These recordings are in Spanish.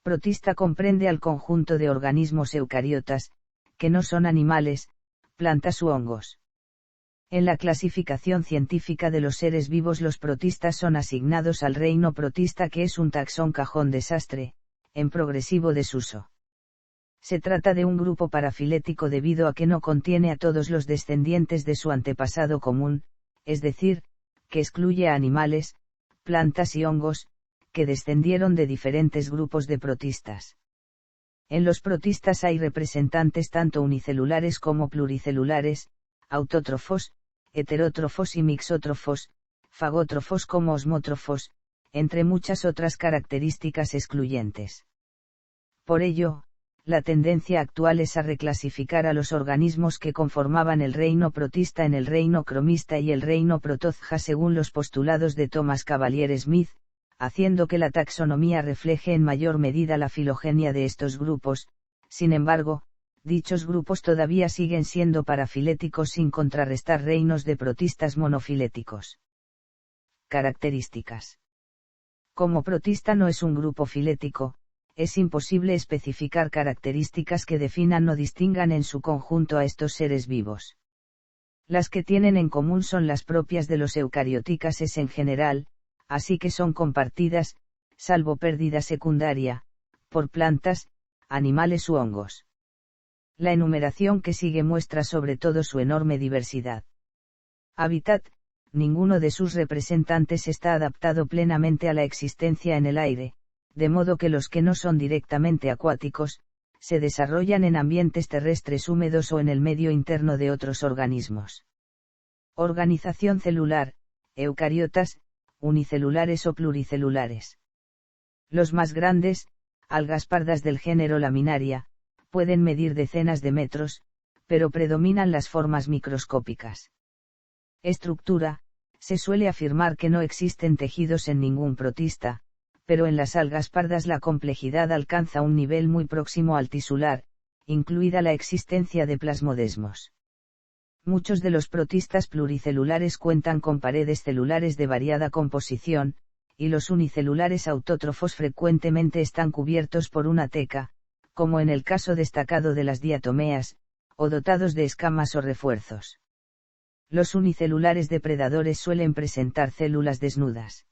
Protista comprende al conjunto de organismos eucariotas, que no son animales, plantas u hongos. En la clasificación científica de los seres vivos, los protistas son asignados al reino protista, que es un taxón cajón desastre, en progresivo desuso. Se trata de un grupo parafilético debido a que no contiene a todos los descendientes de su antepasado común, es decir, que excluye a animales, plantas y hongos, que descendieron de diferentes grupos de protistas. En los protistas hay representantes tanto unicelulares como pluricelulares, autótrofos, heterótrofos y mixótrofos, fagótrofos como osmótrofos, entre muchas otras características excluyentes. Por ello, la tendencia actual es a reclasificar a los organismos que conformaban el reino protista en el reino cromista y el reino protozja según los postulados de Thomas Cavalier Smith, haciendo que la taxonomía refleje en mayor medida la filogenia de estos grupos. Sin embargo, dichos grupos todavía siguen siendo parafiléticos sin contrarrestar reinos de protistas monofiléticos. Características. Como protista no es un grupo filético, es imposible especificar características que definan o distingan en su conjunto a estos seres vivos. Las que tienen en común son las propias de los eucariotícases en general, así que son compartidas, salvo pérdida secundaria, por plantas, animales u hongos. La enumeración que sigue muestra sobre todo su enorme diversidad. Hábitat: ninguno de sus representantes está adaptado plenamente a la existencia en el aire, de modo que los que no son directamente acuáticos, se desarrollan en ambientes terrestres húmedos o en el medio interno de otros organismos. Organización celular: eucariotas, unicelulares o pluricelulares. Los más grandes, algas pardas del género Laminaria, pueden medir decenas de metros, pero predominan las formas microscópicas. Estructura: se suele afirmar que no existen tejidos en ningún protista, pero en las algas pardas la complejidad alcanza un nivel muy próximo al tisular, incluida la existencia de plasmodesmos. Muchos de los protistas pluricelulares cuentan con paredes celulares de variada composición, y los unicelulares autótrofos frecuentemente están cubiertos por una teca, como en el caso destacado de las diatomeas, o dotados de escamas o refuerzos. Los unicelulares depredadores suelen presentar células desnudas.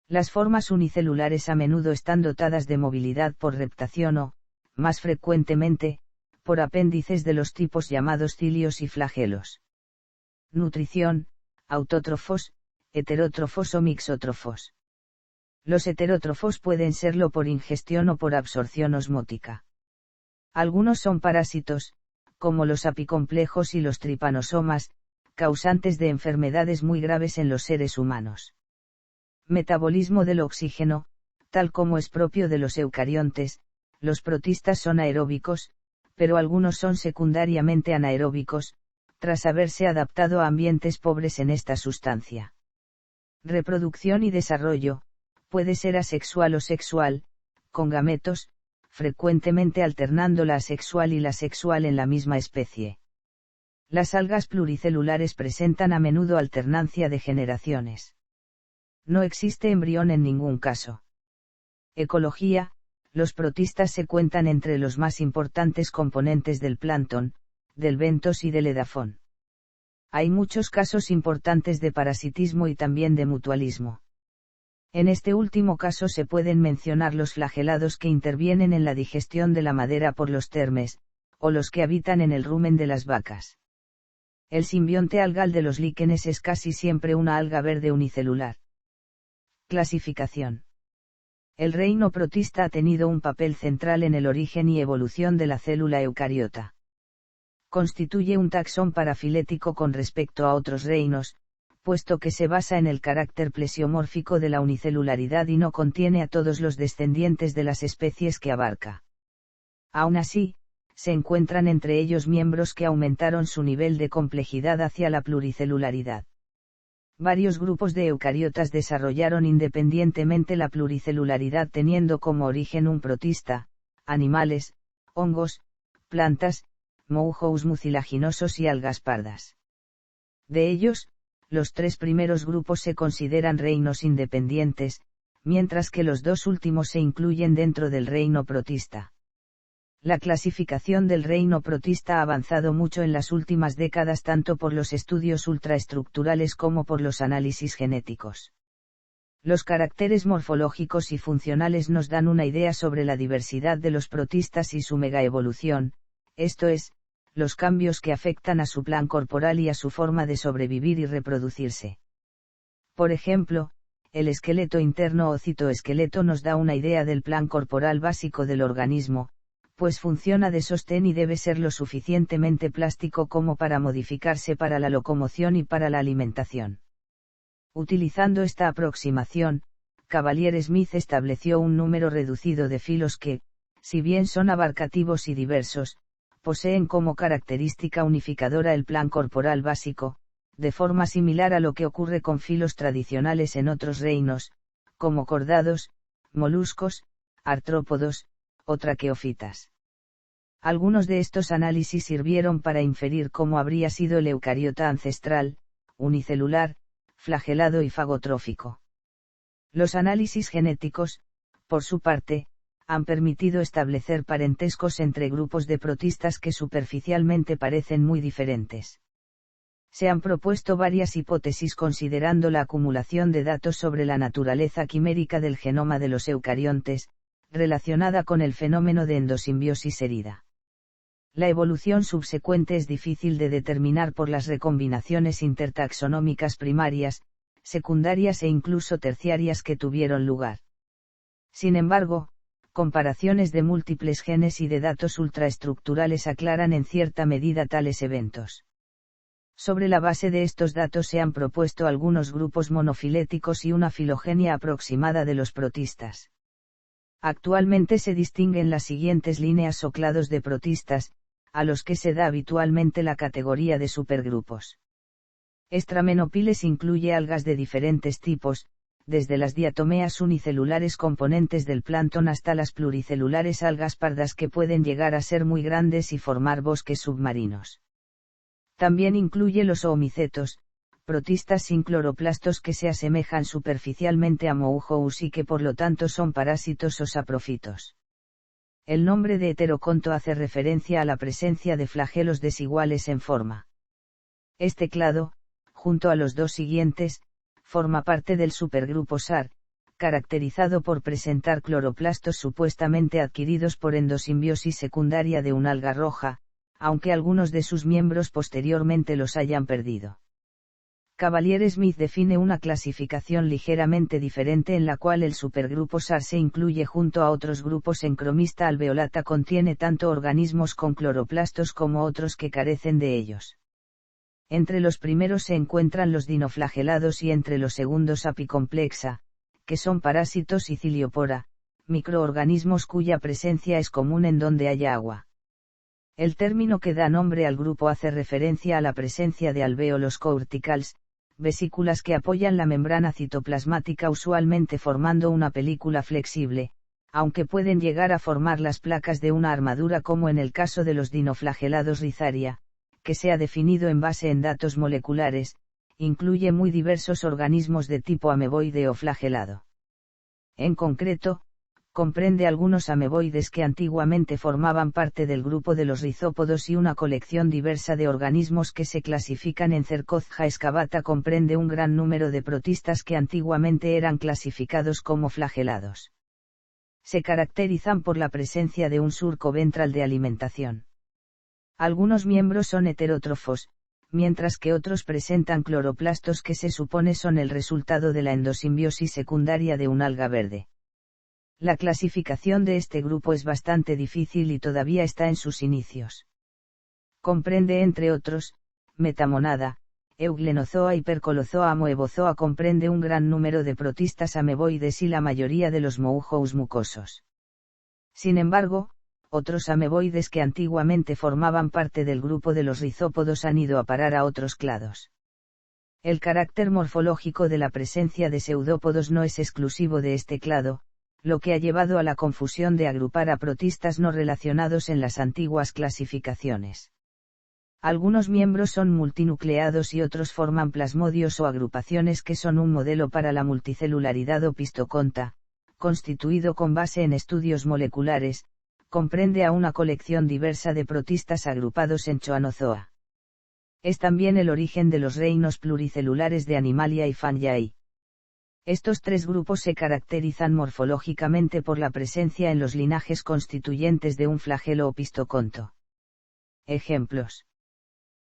Las formas unicelulares a menudo están dotadas de movilidad por reptación o, más frecuentemente, por apéndices de los tipos llamados cilios y flagelos. Nutrición: autótrofos, heterótrofos o mixótrofos. Los heterótrofos pueden serlo por ingestión o por absorción osmótica. Algunos son parásitos, como los apicomplejos y los tripanosomas, causantes de enfermedades muy graves en los seres humanos. Metabolismo del oxígeno: tal como es propio de los eucariontes, los protistas son aeróbicos, pero algunos son secundariamente anaeróbicos, tras haberse adaptado a ambientes pobres en esta sustancia. Reproducción y desarrollo: puede ser asexual o sexual, con gametos, frecuentemente alternando la asexual y la sexual en la misma especie. Las algas pluricelulares presentan a menudo alternancia de generaciones. No existe embrión en ningún caso. Ecología: los protistas se cuentan entre los más importantes componentes del plancton, del bentos y del edafón. Hay muchos casos importantes de parasitismo y también de mutualismo. En este último caso se pueden mencionar los flagelados que intervienen en la digestión de la madera por los termes, o los que habitan en el rumen de las vacas. El simbionte algal de los líquenes es casi siempre una alga verde unicelular. Clasificación. El reino protista ha tenido un papel central en el origen y evolución de la célula eucariota. Constituye un taxón parafilético con respecto a otros reinos, puesto que se basa en el carácter plesiomórfico de la unicelularidad y no contiene a todos los descendientes de las especies que abarca. Aún así, se encuentran entre ellos miembros que aumentaron su nivel de complejidad hacia la pluricelularidad. Varios grupos de eucariotas desarrollaron independientemente la pluricelularidad teniendo como origen un protista, animales, hongos, plantas, mohus mucilaginosos y algas pardas. De ellos, los tres primeros grupos se consideran reinos independientes, mientras que los dos últimos se incluyen dentro del reino protista. La clasificación del reino protista ha avanzado mucho en las últimas décadas tanto por los estudios ultraestructurales como por los análisis genéticos. Los caracteres morfológicos y funcionales nos dan una idea sobre la diversidad de los protistas y su megaevolución, esto es, los cambios que afectan a su plan corporal y a su forma de sobrevivir y reproducirse. Por ejemplo, el esqueleto interno o citoesqueleto nos da una idea del plan corporal básico del organismo, pues funciona de sostén y debe ser lo suficientemente plástico como para modificarse para la locomoción y para la alimentación. Utilizando esta aproximación, Cavalier-Smith estableció un número reducido de filos que, si bien son abarcativos y diversos, poseen como característica unificadora el plan corporal básico, de forma similar a lo que ocurre con filos tradicionales en otros reinos, como cordados, moluscos, artrópodos, o traqueófitas. Algunos de estos análisis sirvieron para inferir cómo habría sido el eucariota ancestral, unicelular, flagelado y fagotrófico. Los análisis genéticos, por su parte, han permitido establecer parentescos entre grupos de protistas que superficialmente parecen muy diferentes. Se han propuesto varias hipótesis considerando la acumulación de datos sobre la naturaleza quimérica del genoma de los eucariontes, relacionada con el fenómeno de endosimbiosis herida. La evolución subsecuente es difícil de determinar por las recombinaciones intertaxonómicas primarias, secundarias e incluso terciarias que tuvieron lugar. Sin embargo, comparaciones de múltiples genes y de datos ultraestructurales aclaran en cierta medida tales eventos. Sobre la base de estos datos se han propuesto algunos grupos monofiléticos y una filogenia aproximada de los protistas. Actualmente se distinguen las siguientes líneas o clados de protistas, a los que se da habitualmente la categoría de supergrupos. Estramenopiles incluye algas de diferentes tipos, desde las diatomeas unicelulares componentes del plancton hasta las pluricelulares algas pardas que pueden llegar a ser muy grandes y formar bosques submarinos. También incluye los oomicetos, protistas sin cloroplastos que se asemejan superficialmente a Mouhous y que por lo tanto son parásitos o saprófitos. El nombre de heteroconto hace referencia a la presencia de flagelos desiguales en forma. Este clado, junto a los dos siguientes, forma parte del supergrupo SAR, caracterizado por presentar cloroplastos supuestamente adquiridos por endosimbiosis secundaria de un alga roja, aunque algunos de sus miembros posteriormente los hayan perdido. Cavalier-Smith define una clasificación ligeramente diferente en la cual el supergrupo SAR se incluye junto a otros grupos en cromista alveolata contiene tanto organismos con cloroplastos como otros que carecen de ellos. Entre los primeros se encuentran los dinoflagelados y entre los segundos apicomplexa, que son parásitos y ciliopora, microorganismos cuya presencia es común en donde haya agua. El término que da nombre al grupo hace referencia a la presencia de alvéolos courticals, vesículas que apoyan la membrana citoplasmática usualmente formando una película flexible, aunque pueden llegar a formar las placas de una armadura como en el caso de los dinoflagelados rizaria, que se ha definido en base en datos moleculares, incluye muy diversos organismos de tipo ameboide o flagelado. En concreto, comprende algunos ameboides que antiguamente formaban parte del grupo de los rizópodos y una colección diversa de organismos que se clasifican en Cercozza excavata comprende un gran número de protistas que antiguamente eran clasificados como flagelados. Se caracterizan por la presencia de un surco ventral de alimentación. Algunos miembros son heterótrofos, mientras que otros presentan cloroplastos que se supone son el resultado de la endosimbiosis secundaria de un alga verde. La clasificación de este grupo es bastante difícil y todavía está en sus inicios. Comprende entre otros, Metamonada, Euglenozoa y Percolozoa amoebozoa comprende un gran número de protistas ameboides y la mayoría de los Mouhous mucosos. Sin embargo, otros ameboides que antiguamente formaban parte del grupo de los rizópodos han ido a parar a otros clados. El carácter morfológico de la presencia de pseudópodos no es exclusivo de este clado, lo que ha llevado a la confusión de agrupar a protistas no relacionados en las antiguas clasificaciones. Algunos miembros son multinucleados y otros forman plasmodios o agrupaciones que son un modelo para la multicelularidad opistoconta, constituido con base en estudios moleculares, comprende a una colección diversa de protistas agrupados en Choanozoa. Es también el origen de los reinos pluricelulares de Animalia y Fungi. Estos tres grupos se caracterizan morfológicamente por la presencia en los linajes constituyentes de un flagelo opistoconto. Ejemplos.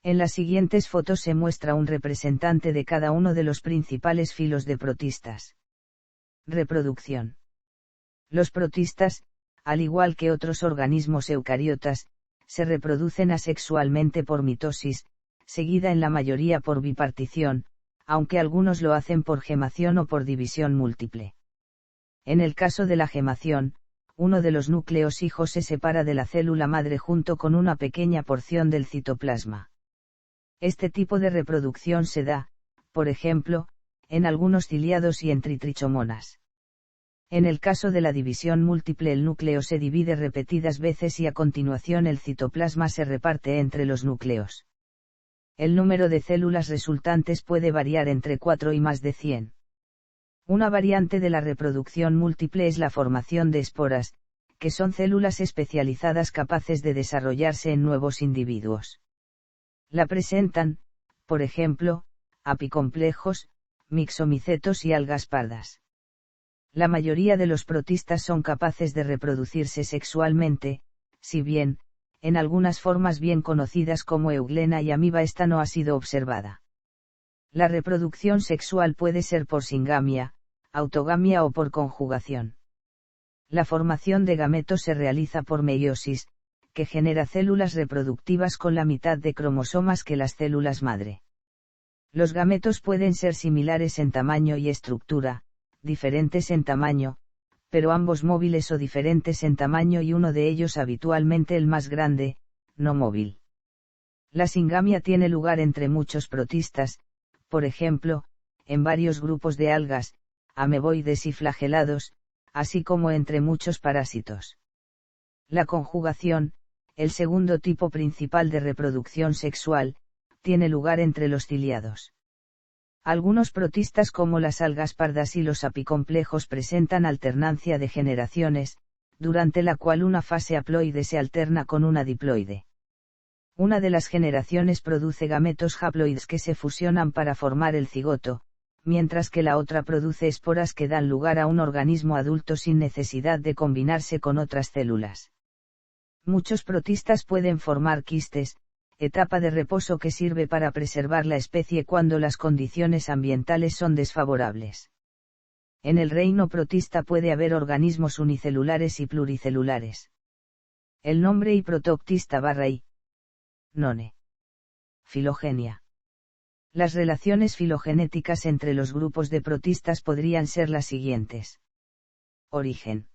En las siguientes fotos se muestra un representante de cada uno de los principales filos de protistas. Reproducción. Los protistas, al igual que otros organismos eucariotas, se reproducen asexualmente por mitosis, seguida en la mayoría por bipartición, aunque algunos lo hacen por gemación o por división múltiple. En el caso de la gemación, uno de los núcleos hijos se separa de la célula madre junto con una pequeña porción del citoplasma. Este tipo de reproducción se da, por ejemplo, en algunos ciliados y en tritrichomonas. En el caso de la división múltiple el núcleo se divide repetidas veces y a continuación el citoplasma se reparte entre los núcleos. El número de células resultantes puede variar entre 4 y más de 100. Una variante de la reproducción múltiple es la formación de esporas, que son células especializadas capaces de desarrollarse en nuevos individuos. La presentan, por ejemplo, apicomplejos, mixomicetos y algas pardas. La mayoría de los protistas son capaces de reproducirse sexualmente, si bien, en algunas formas bien conocidas como euglena y amiba esta no ha sido observada. La reproducción sexual puede ser por singamia, autogamia o por conjugación. La formación de gametos se realiza por meiosis, que genera células reproductivas con la mitad de cromosomas que las células madre. Los gametos pueden ser similares en tamaño y estructura, diferentes en tamaño, pero ambos móviles o diferentes en tamaño y uno de ellos habitualmente el más grande, no móvil. La singamia tiene lugar entre muchos protistas, por ejemplo, en varios grupos de algas, ameboides y flagelados, así como entre muchos parásitos. La conjugación, el segundo tipo principal de reproducción sexual, tiene lugar entre los ciliados. Algunos protistas como las algas pardas y los apicomplejos presentan alternancia de generaciones, durante la cual una fase haploide se alterna con una diploide. Una de las generaciones produce gametos haploides que se fusionan para formar el cigoto, mientras que la otra produce esporas que dan lugar a un organismo adulto sin necesidad de combinarse con otras células. Muchos protistas pueden formar quistes, etapa de reposo que sirve para preservar la especie cuando las condiciones ambientales son desfavorables. En el reino protista puede haber organismos unicelulares y pluricelulares. El nombre y protoctista _i. None. Filogenia. Las relaciones filogenéticas entre los grupos de protistas podrían ser las siguientes. Origen.